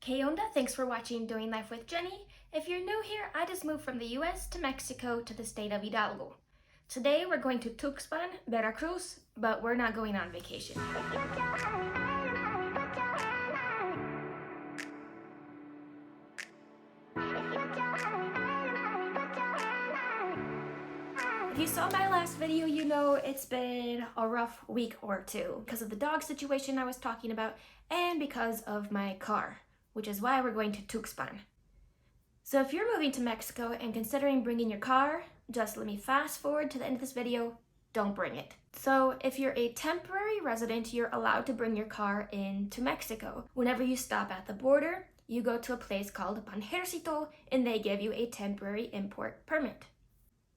Hey onda, thanks for watching Doing Life with Jenny. If you're new here, I just moved from the US to Mexico to the state of Hidalgo. Today we're going to Tuxpan, Veracruz, but we're not going on vacation. If you saw my last video, you know it's been a rough week or two because of the dog situation I was talking about and because of my car, which is why we're going to Tuxpan. So if you're moving to Mexico and considering bringing your car, just let me fast forward to the end of this video, don't bring it. So if you're a temporary resident, you're allowed to bring your car into Mexico. Whenever you stop at the border, you go to a place called Panjercito and they give you a temporary import permit.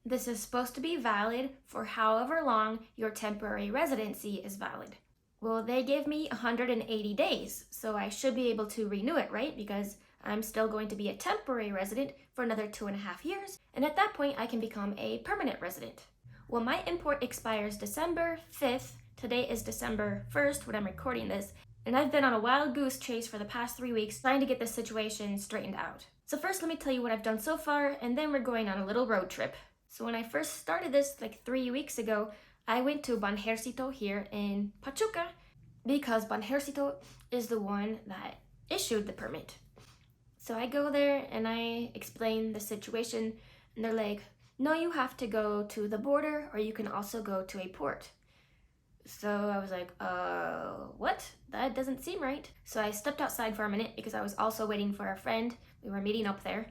This is supposed to be valid for however long your temporary residency is valid. Well, they gave me 180 days, so I should be able to renew it, right? Because I'm still going to be a temporary resident for another 2.5 years, and at that point I can become a permanent resident. Well, my import expires December 5th. Today is December 1st when I'm recording this, and I've been on a wild goose chase for the past 3 weeks trying to get this situation straightened out. So first let me tell you what I've done so far, and then we're going on a little road trip. So when I first started this like 3 weeks ago, I went to Banjercito here in Pachuca because Banjercito is the one that issued the permit. So I go there and I explain the situation and they're like, no, you have to go to the border or you can also go to a port. So I was like, what? That doesn't seem right. So I stepped outside for a minute because I was also waiting for a friend. We were meeting up there.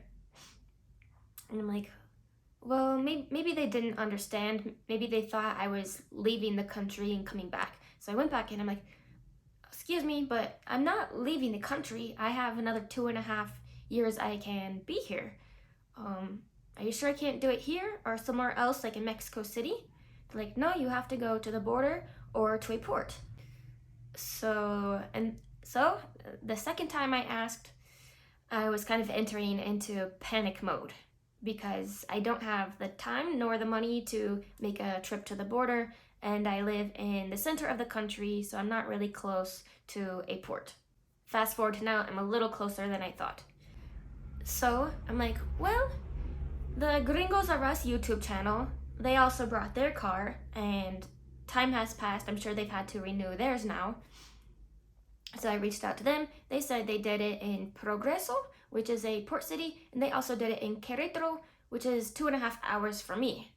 And I'm like, well, maybe they didn't understand. Maybe they thought I was leaving the country and coming back. So I went back and I'm like, excuse me, but I'm not leaving the country. I have another 2.5 years I can be here. Are you sure I can't do it here or somewhere else, like in Mexico City? They're like, no, you have to go to the border or to a port. So the second time I asked, I was kind of entering into panic mode because I don't have the time nor the money to make a trip to the border, and I live in the center of the country, so I'm not really close to a port. Fast forward to now, I'm a little closer than I thought. So I'm like, well, the Gringos Are Us YouTube channel, they also brought their car, and time has passed. I'm sure they've had to renew theirs now. So I reached out to them. They said they did it in Progreso, which is a port city, and they also did it in Querétaro, which is 2.5 hours from me.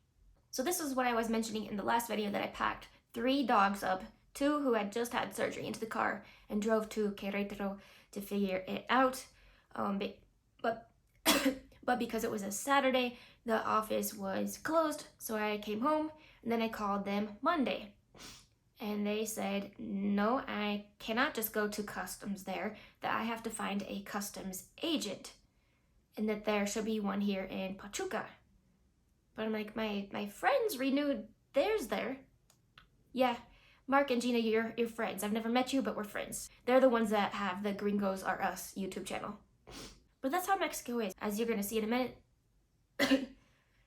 So this is what I was mentioning in the last video, that I packed 3 dogs up, 2 who had just had surgery, into the car and drove to Querétaro to figure it out. But because it was a Saturday, the office was closed, so I came home and then I called them Monday. And they said, no, I cannot just go to customs there, that I have to find a customs agent, and that there should be one here in Pachuca. But I'm like, my friends renewed theirs there. Yeah, Mark and Gina, you're friends. I've never met you, but we're friends. They're the ones that have the Gringos Are Us YouTube channel. But that's how Mexico is. As you're gonna see in a minute,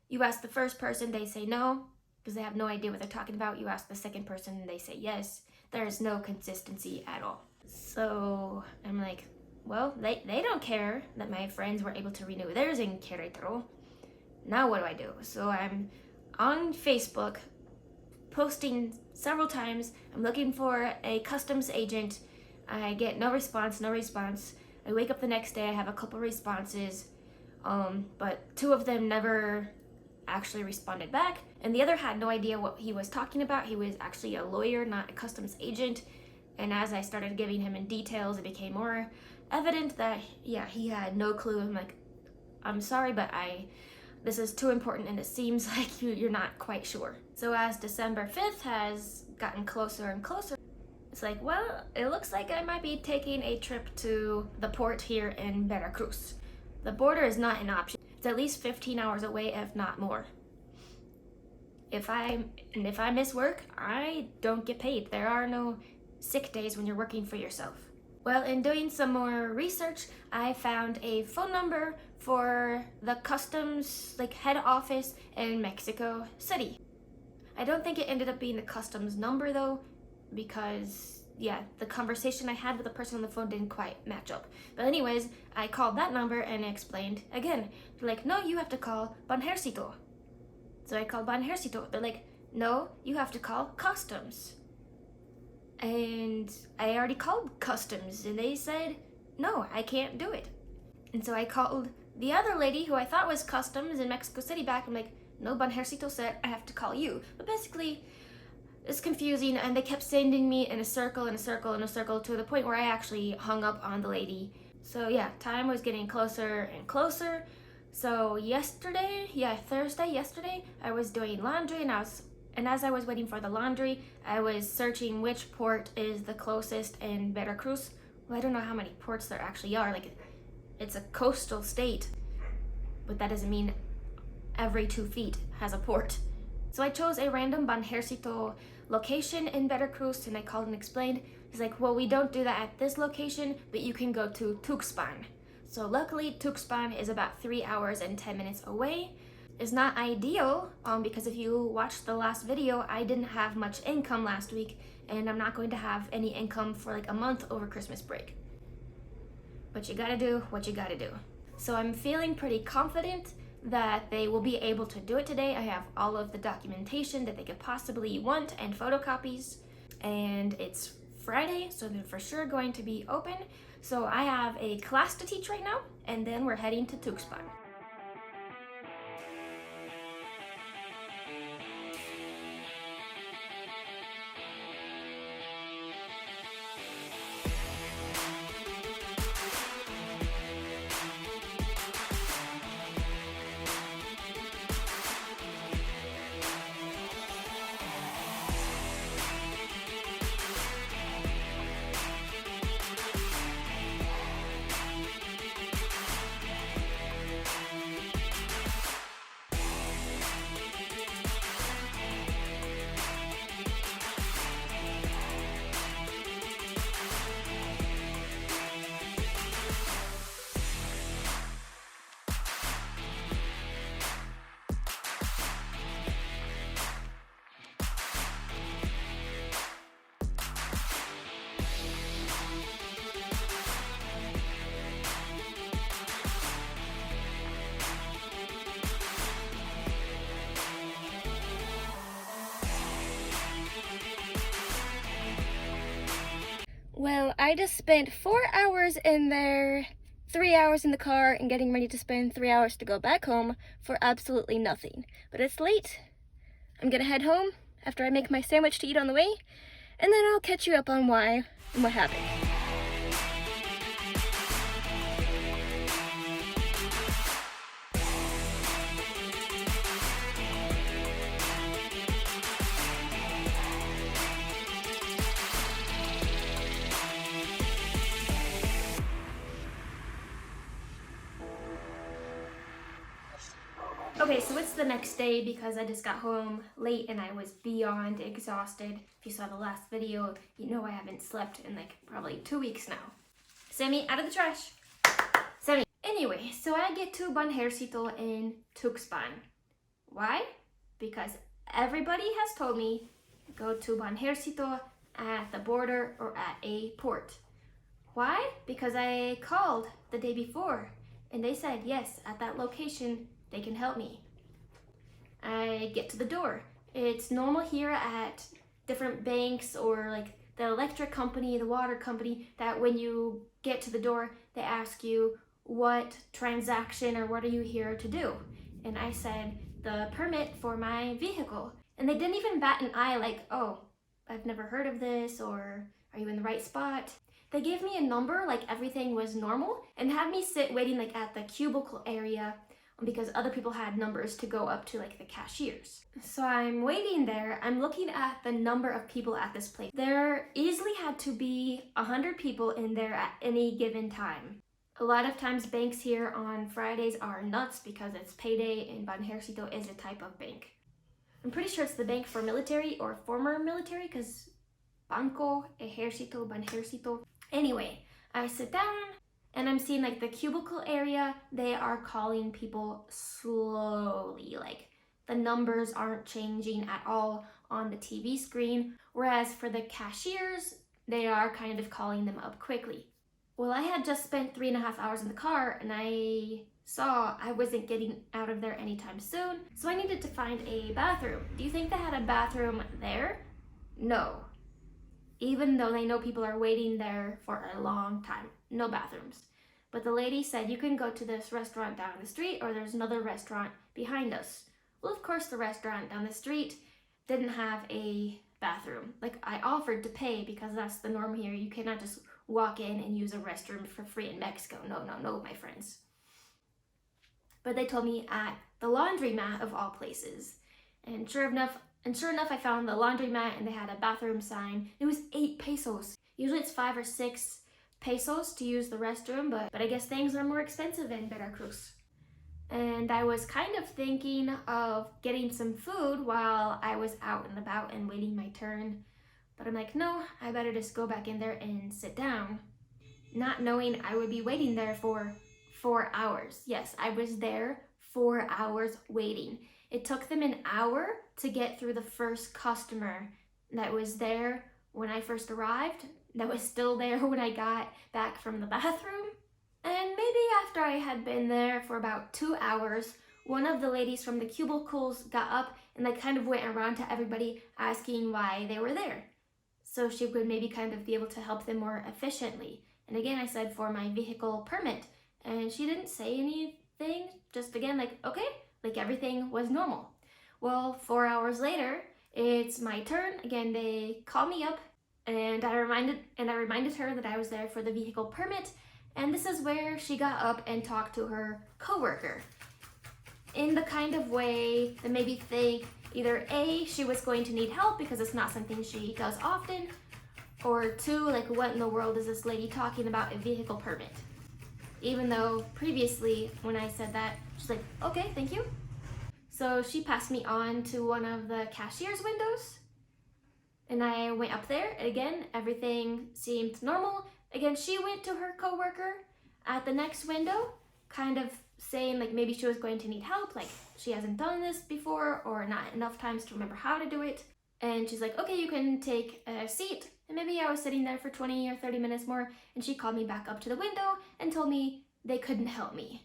you ask the first person, they say no, because they have no idea what they're talking about. You ask the second person and they say yes. There's no consistency at all. So I'm like, well, they don't care that my friends were able to renew theirs in Querétaro. Now what do I do? So I'm on Facebook posting several times. I'm looking for a customs agent. I get no response. I wake up the next day, I have a couple responses, but 2 of them never actually responded back, and the other had no idea what he was talking about. He was actually a lawyer, not a customs agent, and as I started giving him in details, it became more evident that, yeah, he had no clue. I'm like, I'm sorry, but this is too important and it seems like you're not quite sure. So as December 5th has gotten closer and closer, it's like, well, it looks like I might be taking a trip to the port here in Veracruz. The border is not an option. It's at least 15 hours away, if not more. If I miss work, I don't get paid. There are no sick days when you're working for yourself. Well, in doing some more research, I found a phone number for the customs head office in Mexico City. I don't think it ended up being the customs number though, because yeah, the conversation I had with the person on the phone didn't quite match up. But anyways, I called that number and explained again. They're like, no, you have to call Banjercito. So I called Banjercito. They're like, no, you have to call customs. And I already called customs and they said, no, I can't do it. And so I called the other lady who I thought was customs in Mexico City back. I'm like, no, Banjercito said I have to call you. But basically, it's confusing, and they kept sending me in a circle, in a circle, in a circle, to the point where I actually hung up on the lady. So yeah, time was getting closer and closer. So Thursday, yesterday, I was doing laundry, and as I was waiting for the laundry, I was searching which port is the closest in Veracruz. Well, I don't know how many ports there actually are. Like, it's a coastal state, but that doesn't mean every 2 feet has a port. So I chose a random Banjercito location in Veracruz, and I called and explained. He's like, well, we don't do that at this location, but you can go to Tuxpan. So luckily, Tuxpan is about 3 hours and 10 minutes away. It's not ideal, because if you watched the last video, I didn't have much income last week, and I'm not going to have any income for like a month over Christmas break. But you gotta do what you gotta do. So I'm feeling pretty confident that they will be able to do it today. I have all of the documentation that they could possibly want and photocopies, and it's Friday, so they're for sure going to be open. So I have a class to teach right now, and then we're heading to Tuxpan. Well, I just spent 4 hours in there, 3 hours in the car, and getting ready to spend 3 hours to go back home for absolutely nothing. But it's late. I'm gonna head home after I make my sandwich to eat on the way, and then I'll catch you up on why and what happened. Okay, so it's the next day because I just got home late and I was beyond exhausted. If you saw the last video, you know I haven't slept in like probably 2 weeks now. Sammy, out of the trash. Sammy. Anyway, so I get to Banjercito in Tuxpan. Why? Because everybody has told me go to Banjercito at the border or at a port. Why? Because I called the day before and they said yes, at that location they can help me. I get to the door. It's normal here at different banks or like the electric company, the water company, that when you get to the door, they ask you what transaction or what are you here to do? And I said, the permit for my vehicle. And they didn't even bat an eye like, oh, I've never heard of this, or are you in the right spot? They gave me a number like everything was normal and had me sit waiting like at the cubicle area because other people had numbers to go up to like the cashiers. So I'm waiting there, I'm looking at the number of people at this place. There easily had to be 100 people in there at any given time. A lot of times banks here on Fridays are nuts because it's payday and Banjercito is a type of bank. I'm pretty sure it's the bank for military or former military because Banco, Ejército, Banjercito. Anyway, I sit down and I'm seeing like the cubicle area, they are calling people slowly. Like the numbers aren't changing at all on the TV screen. Whereas for the cashiers, they are kind of calling them up quickly. Well, I had just spent 3.5 hours in the car and I saw I wasn't getting out of there anytime soon, so I needed to find a bathroom. Do you think they had a bathroom there? No. Even though they know people are waiting there for a long time. No bathrooms. But the lady said you can go to this restaurant down the street or there's another restaurant behind us. Well, of course the restaurant down the street didn't have a bathroom. Like, I offered to pay because that's the norm here. You cannot just walk in and use a restroom for free in Mexico. No, no, no, my friends. But they told me at the laundromat of all places. And sure enough, I found the laundromat and they had a bathroom sign. It was 8 pesos. Usually it's 5 or 6 pesos to use the restroom, but I guess things are more expensive in Veracruz. And I was kind of thinking of getting some food while I was out and about and waiting my turn. But I'm like, no, I better just go back in there and sit down. Not knowing I would be waiting there for 4 hours. Yes, I was there 4 hours waiting. It took them an hour to get through the first customer that was there when I first arrived, that was still there when I got back from the bathroom. And maybe after I had been there for about 2 hours, one of the ladies from the cubicles got up and like kind of went around to everybody asking why they were there. So she would maybe kind of be able to help them more efficiently. And again, I said for my vehicle permit, and she didn't say anything, just again like, okay, like everything was normal. Well, 4 hours later, it's my turn. Again, they call me up and I reminded her that I was there for the vehicle permit, and this is where she got up and talked to her coworker in the kind of way that made me think either A, she was going to need help because it's not something she does often, or 2, like what in the world is this lady talking about a vehicle permit? Even though previously when I said that, she's like, okay, thank you. So she passed me on to one of the cashier's windows and I went up there. Again, everything seemed normal. Again, she went to her coworker at the next window, kind of saying like maybe she was going to need help, like she hasn't done this before or not enough times to remember how to do it. And she's like, okay, you can take a seat. And maybe I was sitting there for 20 or 30 minutes more and she called me back up to the window and told me they couldn't help me.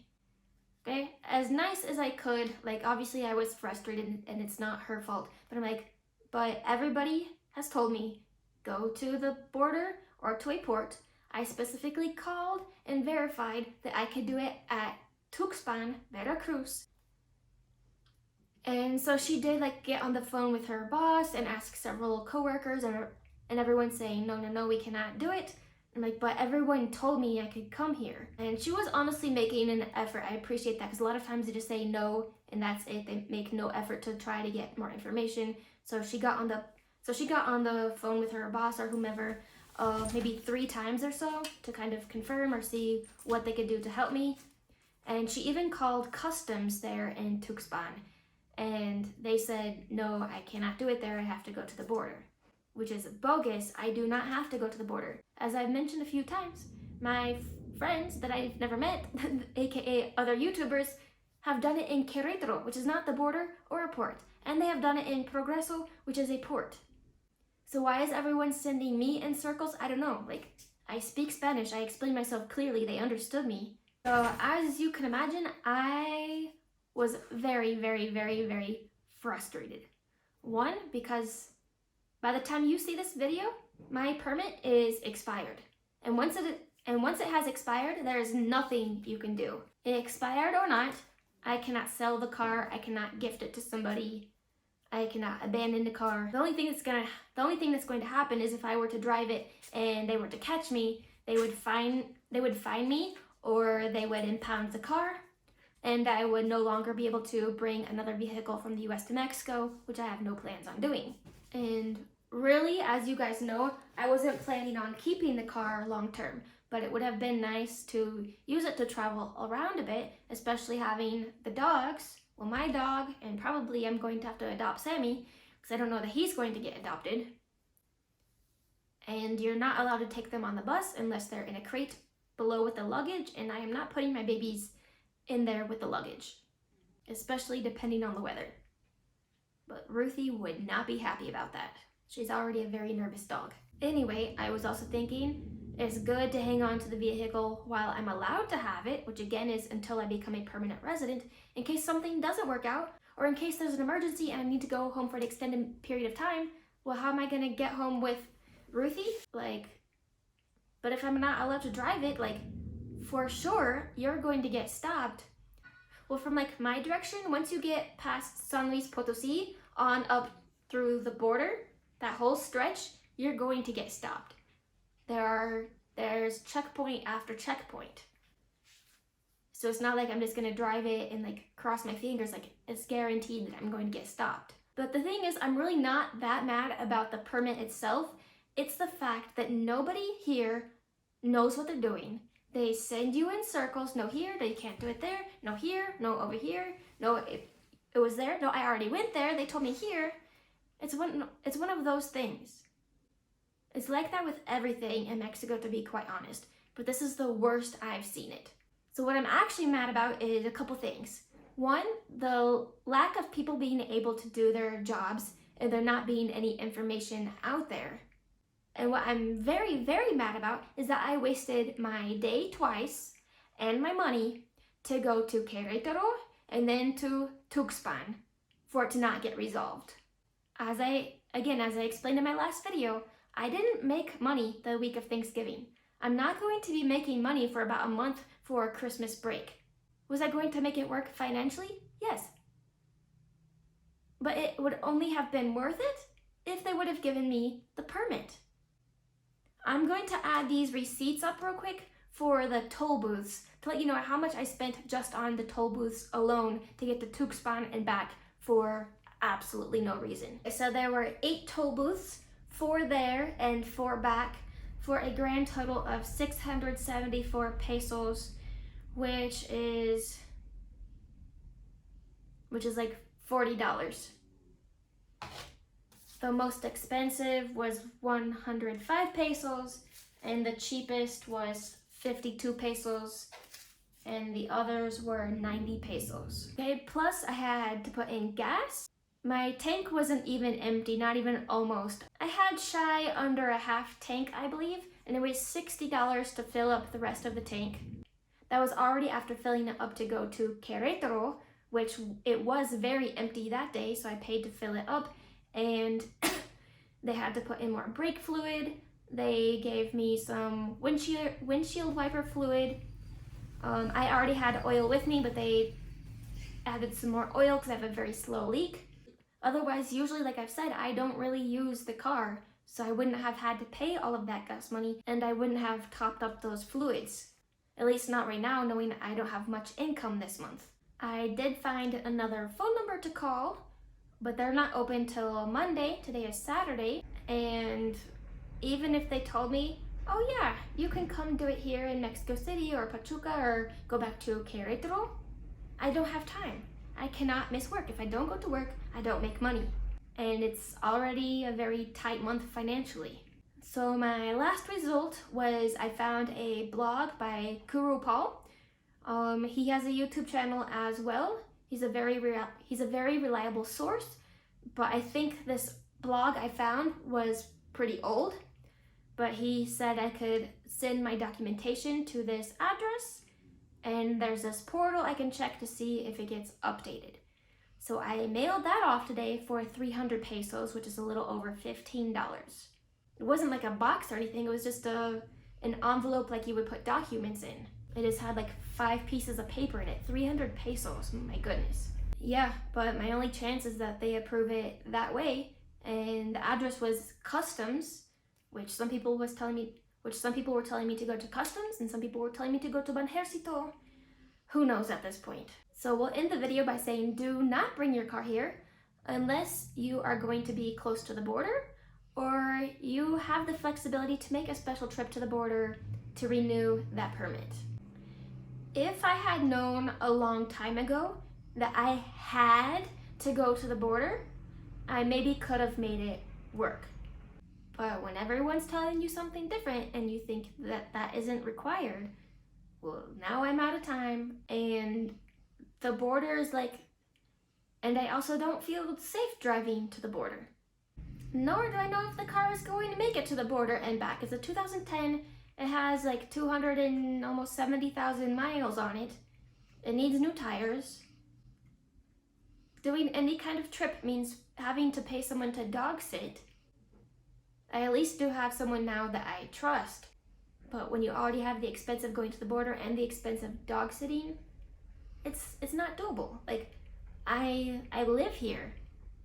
Okay, as nice as I could, like obviously I was frustrated and it's not her fault, but I'm like, but everybody has told me, go to the border or to a port. I specifically called and verified that I could do it at Tuxpan, Veracruz. And so she did like get on the phone with her boss and ask several coworkers and everyone's saying, no, we cannot do it. And like, but everyone told me I could come here. And she was honestly making an effort. I appreciate that because a lot of times they just say no and that's it. They make no effort to try to get more information. So she got on the phone with her boss or whomever maybe 3 times or so to kind of confirm or see what they could do to help me. And she even called customs there in Tuxpan. And they said, no, I cannot do it there. I have to go to the border. Which is bogus. I do not have to go to the border. As I've mentioned a few times, my friends that I've never met, aka other YouTubers, have done it in Querétaro, which is not the border or a port. And they have done it in Progreso, which is a port. So why is everyone sending me in circles? I don't know. Like, I speak Spanish. I explained myself clearly. They understood me. So as you can imagine, I was very, very, very, very frustrated. 1, because by the time you see this video, my permit is expired. And once it has expired, there is nothing you can do. It expired or not, I cannot sell the car, I cannot gift it to somebody, I cannot abandon the car. The only thing that's going to happen is if I were to drive it and they were to catch me, they would fine me or they would impound the car, and I would no longer be able to bring another vehicle from the US to Mexico, which I have no plans on doing. And really, as you guys know, I wasn't planning on keeping the car long term, but it would have been nice to use it to travel around a bit, especially having the dogs. Well, my dog, and probably I'm going to have to adopt Sammy, because I don't know that he's going to get adopted. And you're not allowed to take them on the bus unless they're in a crate below with the luggage, and I am not putting my babies in there with the luggage, especially depending on the weather. But Ruthie would not be happy about that. She's already a very nervous dog. Anyway, I was also thinking it's good to hang on to the vehicle while I'm allowed to have it, which again is until I become a permanent resident, in case something doesn't work out, or in case there's an emergency and I need to go home for an extended period of time. Well, how am I gonna get home with Ruthie? But if I'm not allowed to drive it, for sure, you're going to get stopped. Well, from my direction, once you get past San Luis Potosi on up through the border, that whole stretch, you're going to get stopped. There's checkpoint after checkpoint. So it's not like I'm just gonna drive it and cross my fingers, it's guaranteed that I'm going to get stopped. But the thing is, I'm really not that mad about the permit itself. It's the fact that nobody here knows what they're doing. They send you in circles, no here, no you can't do it there, no here, no over here, no it was there, no I already went there, they told me here. It's one of those things. It's like that with everything in Mexico, to be quite honest, but this is the worst I've seen it. So what I'm actually mad about is a couple things. One, the lack of people being able to do their jobs and there not being any information out there. And what I'm very, very mad about is that I wasted my day twice and my money to go to Querétaro and then to Tuxpan for it to not get resolved. As I explained in my last video, I didn't make money the week of Thanksgiving. I'm not going to be making money for about a month for Christmas break. Was I going to make it work financially? Yes. But it would only have been worth it if they would have given me the permit. I'm going to add these receipts up real quick for the toll booths to let you know how much I spent just on the toll booths alone to get to Tuxpan and back for absolutely no reason. So there were 8 toll booths, 4 there and 4 back, for a grand total of 674 pesos, which is like $40. The most expensive was 105 pesos, and the cheapest was 52 pesos, and the others were 90 pesos. Okay, plus I had to put in gas. My tank wasn't even empty, not even almost. I had shy under a half tank, I believe, and it was $60 to fill up the rest of the tank. That was already after filling it up to go to Querétaro, which it was very empty that day, so I paid to fill it up, and they had to put in more brake fluid. They gave me some windshield wiper fluid. I already had oil with me, but they added some more oil because I have a very slow leak. Otherwise, usually, like I've said, I don't really use the car, so I wouldn't have had to pay all of that gas money, and I wouldn't have topped up those fluids. At least not right now, knowing I don't have much income this month. I did find another phone number to call, but they're not open till Monday. Today is Saturday, and even if they told me, oh yeah, you can come do it here in Mexico City or Pachuca or go back to Querétaro, I don't have time. I cannot miss work. If I don't go to work, I don't make money. And it's already a very tight month financially. So my last result was I found a blog by Guru Paul. He has a YouTube channel as well. He's a very reliable source, but I think this blog I found was pretty old. But he said I could send my documentation to this address, and there's this portal I can check to see if it gets updated. So I mailed that off today for 300 pesos, which is a little over $15. It wasn't like a box or anything, it was just an envelope like you would put documents in. It just had 5 pieces of paper in it, 300 pesos, my goodness. Yeah, but my only chance is that they approve it that way, and the address was customs, which some people were telling me to go to customs, and some people were telling me to go to Banjercito. Who knows at this point? So we'll end the video by saying do not bring your car here unless you are going to be close to the border or you have the flexibility to make a special trip to the border to renew that permit. If I had known a long time ago that I had to go to the border, I maybe could have made it work. But when everyone's telling you something different and you think that that isn't required, well, now I'm out of time, and the border is and I also don't feel safe driving to the border. nor do I know if the car is going to make it to the border and back. It's a 2010. It has like 200 and almost 70,000 miles on it. It needs new tires. Doing any kind of trip means having to pay someone to dog sit. I at least do have someone now that I trust. But when you already have the expense of going to the border and the expense of dog sitting, it's not doable. Like, I live here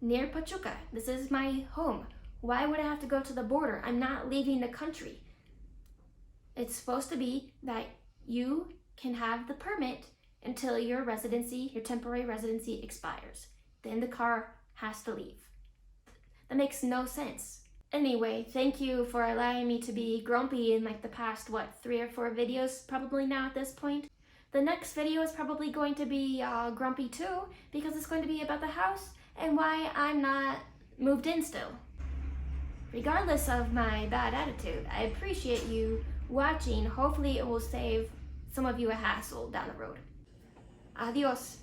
near Pachuca. This is my home. Why would I have to go to the border? I'm not leaving the country. It's supposed to be that you can have the permit until your temporary residency expires. Then the car has to leave. That makes no sense. Anyway, thank you for allowing me to be grumpy in like the past, 3 or 4 videos probably now at this point. The next video is probably going to be grumpy too, because it's going to be about the house and why I'm not moved in still. Regardless of my bad attitude, I appreciate you watching. Hopefully it will save some of you a hassle down the road. Adios.